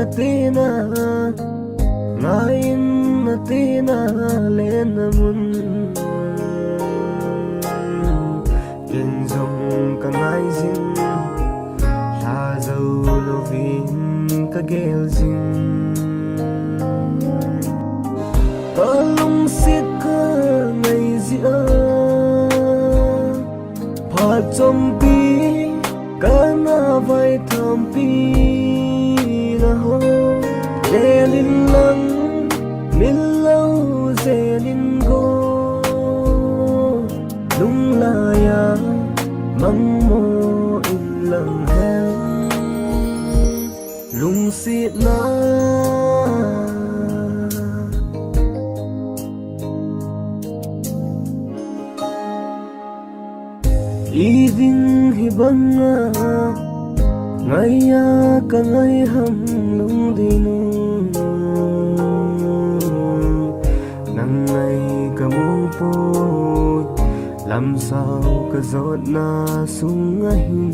na tina ngain na tina lên na mun yên dòng cả ngai zin la dâu lovin ka gel zin ta lung xiết ka ngày zia pha chom pi ka na vai tham pi na ho Elin lang min lâu zelin go lung la ya mang mo in lang hel lung si na iding hibanga ngaya ka ngay ham lung dinu nang ngày ka mong po làm sao ka giọt na sung ahin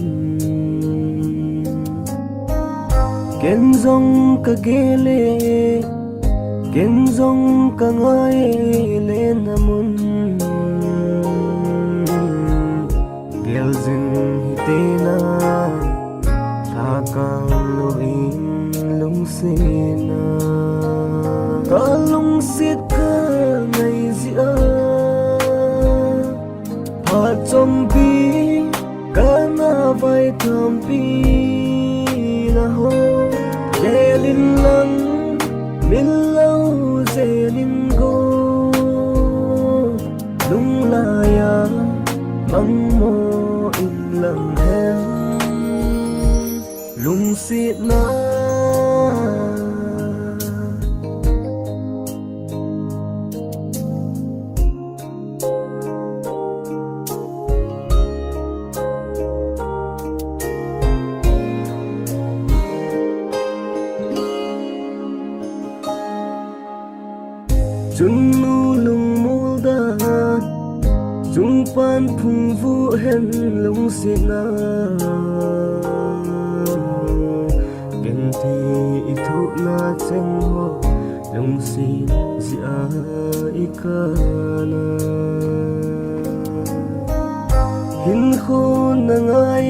ken dòng ka gele ken dòng ka ngay lên amun gel zin hitina ta ka loin lung sina ka lung xiết ka ngày zia pha chom pi ka na vai tham pi na ho zelin lang min lâu zelin go lung la ya mang mo in lang hel lung si na chung nu lung mul da chung pan phung vu hen lung si na ken thi i thu na cheng ho lung si zia ikana hin khôn na ngai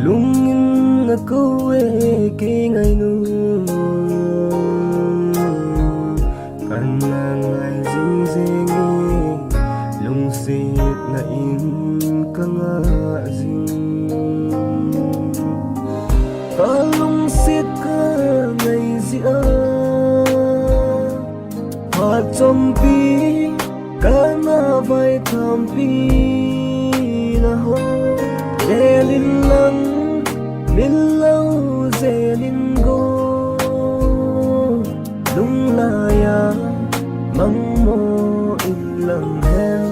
lung in na ko e ki ngai nu kan na ngai zing zing lung sit na in ka nga zing ka lung sit ka ngai zia pha chom pi ka na vai tham pi na ho zelin lang min lâu zelin go lung la ya mang mo in lang hel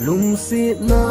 lung si na